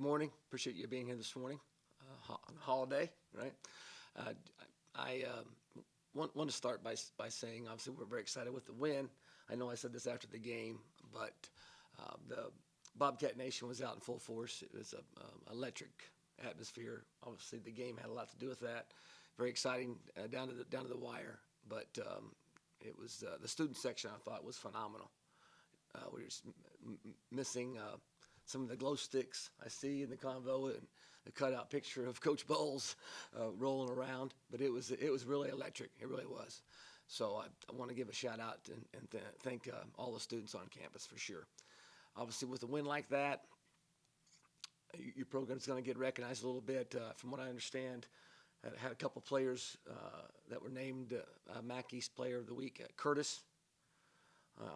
morning. Appreciate you being here this morning on a holiday, right? Uh, I want to start by saying, obviously, we're very excited with the win. I know I said this after the game, but the Bobcat Nation was out in full force. It was an electric atmosphere. Obviously, the game had a lot to do with that. Very exciting down to the wire. But it was the student section, I thought, was phenomenal. We were missing some of the glow sticks I see in the convo and the cutout picture of Coach Bowles rolling around. But it was really electric. It really was. So I want to give a shout out and thank all the students on campus for sure. Obviously, with a win like that, your program's going to get recognized a little bit. From what I understand, had a couple players that were named MAC East Player of the Week. Curtis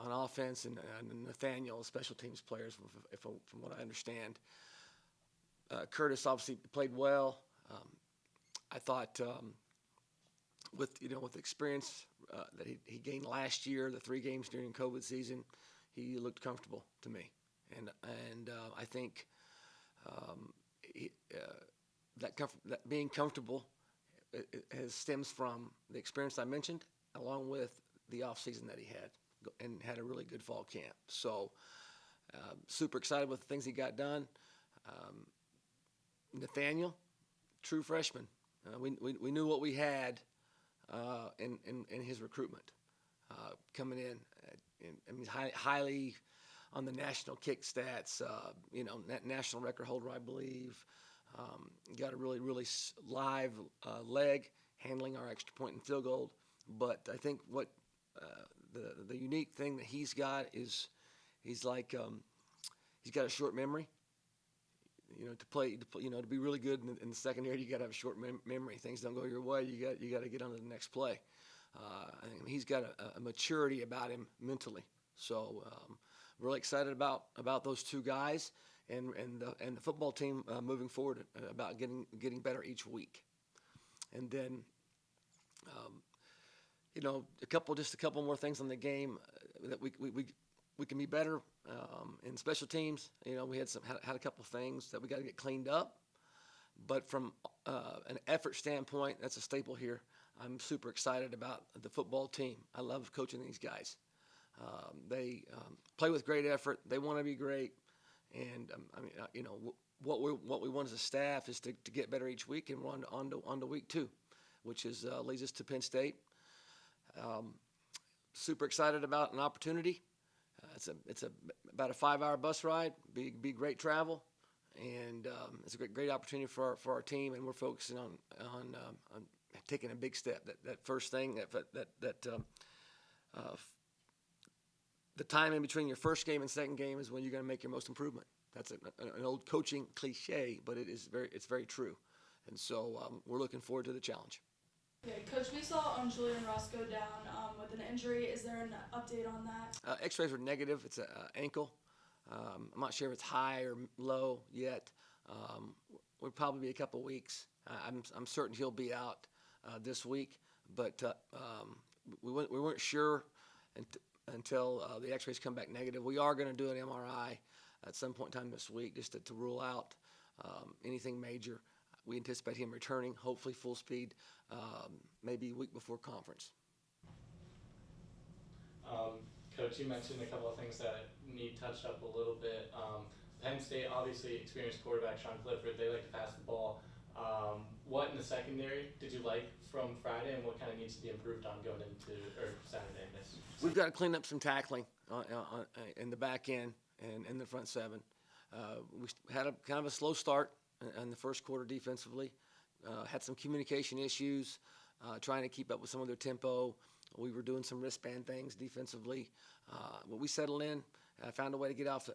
on offense and Nathaniel, special teams players, from what I understand. Curtis obviously played well. I thought with the experience that he gained last year, the 3 games during COVID season, he looked comfortable to me, and I think that being comfortable stems from the experience I mentioned, along with the off season that he had, and had a really good fall camp. So super excited with the things he got done. Nathaniel, true freshman. We knew what we had in his recruitment coming in. I mean, highly on the national kick stats. National record holder, I believe. Got a really live leg handling our extra point and field goal. But I think what the unique thing that he's got is he's got a short memory. To be really good in the secondary, you got to have a short memory. Things don't go your way, you got to get on to the next play. I think he's got a maturity about him mentally. So really excited about those 2 guys and the football team moving forward about getting better each week. And then a couple more things on the game that we can be better in special teams. We had a couple things that we got to get cleaned up, but from an effort standpoint, that's a staple here. I'm super excited about the football team. I love coaching these guys. They play with great effort. They want to be great, and what we want as a staff is to get better each week, and we're on to week 2, which leads us to Penn State. Super excited about an opportunity. It's about a 5-hour bus ride. Be great travel, and it's a great opportunity for our team. And we're focusing on taking a big step. That first thing the time in between your first game and second game is when you're going to make your most improvement. That's an old coaching cliche, but it's very true. And so we're looking forward to the challenge. Okay, Coach, we saw Julian Ross go down with an injury. Is there an update on that? X-rays were negative. It's an ankle. I'm not sure if it's high or low yet. We'll probably be a couple weeks. I'm certain he'll be out this week, but we weren't sure until the X-rays come back negative. We are going to do an MRI at some point in time this week just to rule out anything major. We anticipate him returning, hopefully full speed, maybe a week before conference. Coach, you mentioned a couple of things that need touched up a little bit. Penn State, obviously experienced quarterback Sean Clifford, they like to pass the ball. What in the secondary did you like from Friday, and what kind of needs to be improved on going into Saturday? We've got to clean up some tackling in the back end and in the front 7. We had a kind of a slow start in the first quarter defensively. Had some communication issues, trying to keep up with some of their tempo. We were doing some wristband things defensively. But we settled in. I found a way to get off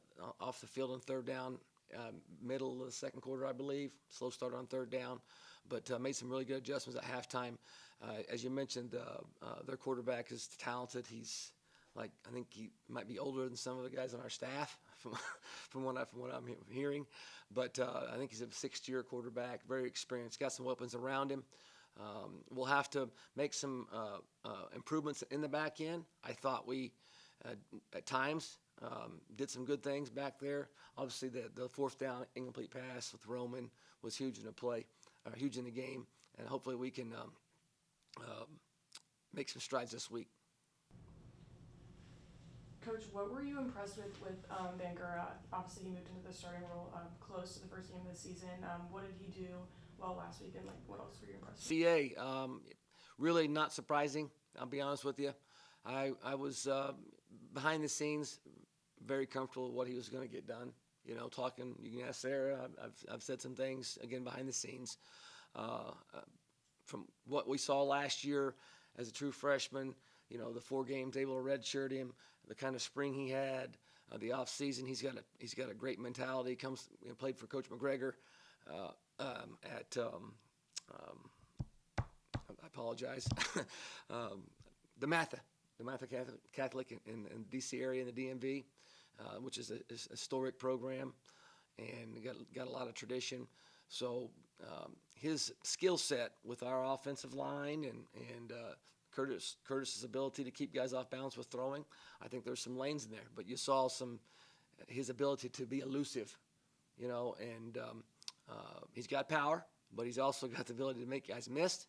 the field on 3rd down, middle of the second quarter, I believe. Slow start on 3rd down, but made some really good adjustments at halftime. As you mentioned, their quarterback is talented. He's I think he might be older than some of the guys on our staff, from what I'm hearing. But I think he's a 6th-year quarterback, very experienced, got some weapons around him. We'll have to make some improvements in the back end. I thought we, at times, did some good things back there. Obviously, the fourth down incomplete pass with Roman was huge in the play, huge in the game, and hopefully we can make some strides this week. Coach, what were you impressed with Bangura? Obviously, he moved into the starting role close to the first game of the season. What did he do well last week, and what else were you impressed with? CA, really not surprising. I'll be honest with you. I was behind the scenes very comfortable with what he was going to get done. You know, talking, you can ask Sarah. I've said some things again behind the scenes. From what we saw last year as a true freshman, you know, the 4 games able to redshirt him, the kind of spring he had, the off season, he's got a great mentality. Comes, you know, played for Coach McGregor at I apologize, the Matha Catholic in D.C. area in the DMV, which is a historic program and got a lot of tradition. So his skill set with our offensive line and Curtis's ability to keep guys off balance with throwing, I think there's some lanes in there. But you saw his ability to be elusive, you know, and he's got power, but he's also got the ability to make guys miss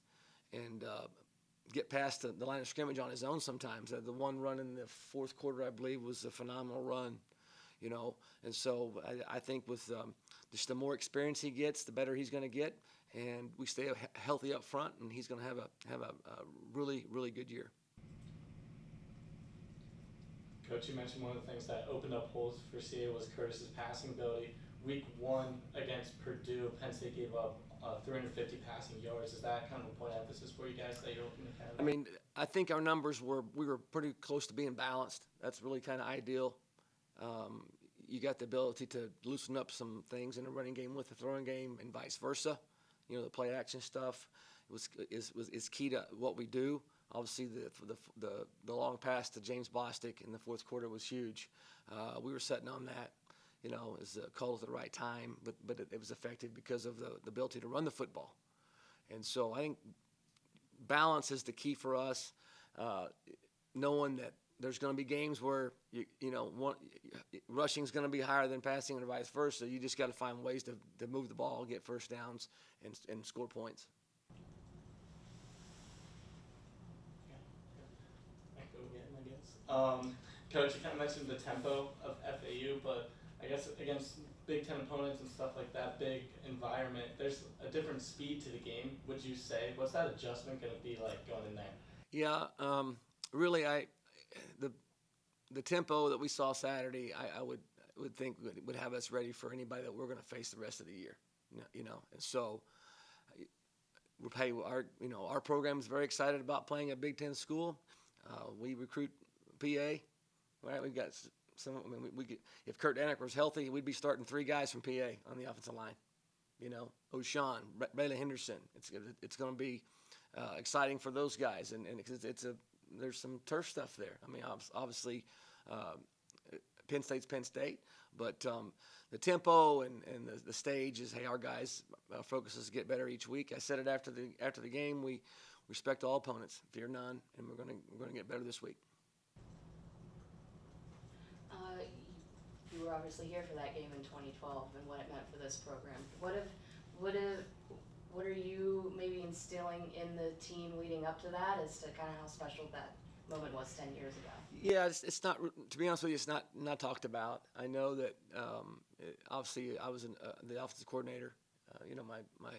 and get past the line of scrimmage on his own sometimes. The one run in the fourth quarter, I believe, was a phenomenal run, you know. And so I think with just the more experience he gets, the better he's going to get. And we stay healthy up front, and he's going to have a really, really good year. Coach, you mentioned one of the things that opened up holes for CA was Curtis's passing ability. Week 1 against Purdue, Penn State gave up 350 passing yards. Is that kind of a point of emphasis for you guys that you're looking to kind of? I mean, I think our numbers we were pretty close to being balanced. That's really kind of ideal. You got the ability to loosen up some things in the running game with the throwing game, and vice versa. You know, the play action stuff is key to what we do. Obviously, the long pass to James Bostic in the fourth quarter was huge. We were sitting on that. You know, it was called at the right time, but it was effective because of the ability to run the football. And so I think balance is the key for us, knowing that there's going to be games where, rushing is going to be higher than passing and vice versa. You just got to find ways to move the ball, get first downs, and score points. Coach, you kind of mentioned the tempo of FAU, but I guess against Big Ten opponents and stuff like that, big environment, there's a different speed to the game, would you say? What's that adjustment going to be like going in there? Yeah, really, the tempo that we saw Saturday, I would think would have us ready for anybody that we're going to face the rest of the year. You know, and so our program is very excited about playing a Big Ten school. We recruit PA, right? We've got some. I mean, if Kurt Danick was healthy, we'd be starting 3 guys from PA on the offensive line. You know, O'Shawn, Bailey Henderson. It's going to be exciting for those guys, and there's some turf stuff there. I mean, obviously, Penn State's Penn State, but the tempo and the stage is, hey, our guys' focus is to get better each week. I said it after the game. We respect all opponents, fear none, and we're going to get better this week. You were obviously here for that game in 2012 and what it meant for this program. What are you maybe instilling in the team leading up to that as to kind of how special that moment was 10 years ago? Yeah, it's not. To be honest with you, it's not talked about. I know that obviously I was the offensive coordinator. My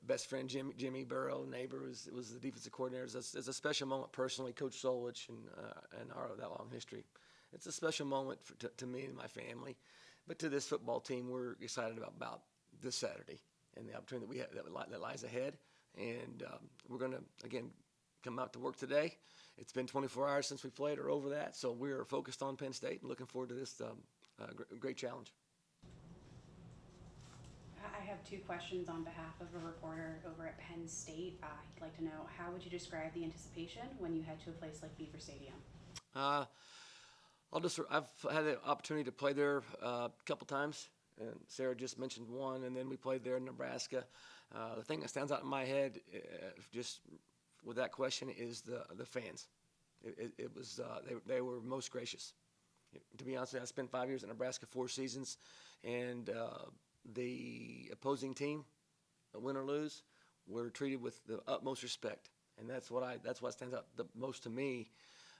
best friend Jimmy Burrow, neighbor, was the defensive coordinator. It's a special moment personally. Coach Solich and that long history. It's a special moment to me and my family, but to this football team, we're excited about this Saturday and the opportunity that we have that lies ahead. And we're going to again come out to work today. It's been 24 hours since we played, or over that, so we're focused on Penn State and looking forward to this great challenge. I have 2 questions on behalf of a reporter over at Penn State. He'd like to know, how would you describe the anticipation when you head to a place like Beaver Stadium? I've had the opportunity to play there a couple times, and Sarah just mentioned one, and then we played there in Nebraska. The thing that stands out in my head, just with that question, is the fans. It was they were most gracious. To be honest with you, I spent 5 years in Nebraska, 4 seasons, and the opposing team, win or lose, we're treated with the utmost respect, and that's what stands out the most to me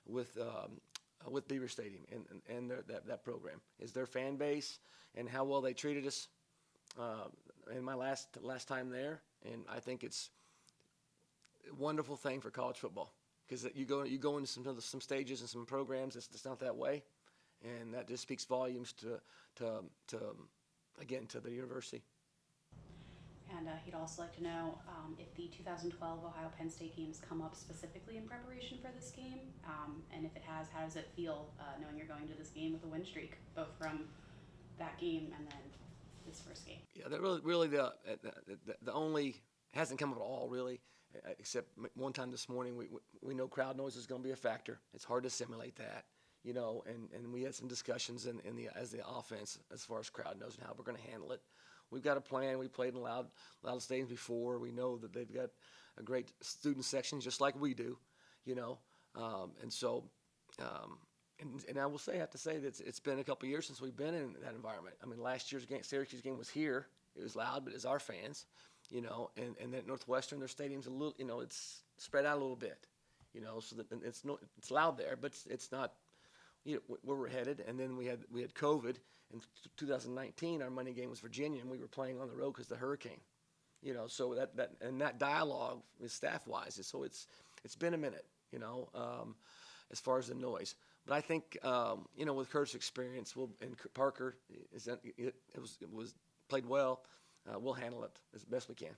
with Beaver Stadium and that program is their fan base and how well they treated us. In my last time there, and I think it's a wonderful thing for college football because you go into some stages and some programs it's not that way, and that just speaks volumes to the university. And he'd also like to know if the 2012 Ohio Penn State games come up specifically in preparation for this game, and if it has, how does it feel knowing you're going to this game with a win streak, both from that game and then this first game? Yeah, that really the only hasn't come up at all really, except one time this morning. We know crowd noise is going to be a factor. It's hard to simulate that, and we had some discussions as the offense as far as crowd noise and how we're going to handle it. We've got a plan. We played in loud stadiums before. We know that they've got a great student section, just like we do, and so. And I will have to say that it's been a couple years since we've been in that environment. I mean, last year's Syracuse game was here. It was loud, but it's our fans, and then Northwestern, their stadium's a little, it's spread out a little bit, so that it's loud there, but it's not, where we're headed. And then we had COVID in 2019. Our Monday game was Virginia, and we were playing on the road because of the hurricane, so that dialogue with staff-wise, so it's been a minute, as far as the noise. But I think, with Kurt's experience, and Parker, it was played well. We'll handle it as best we can.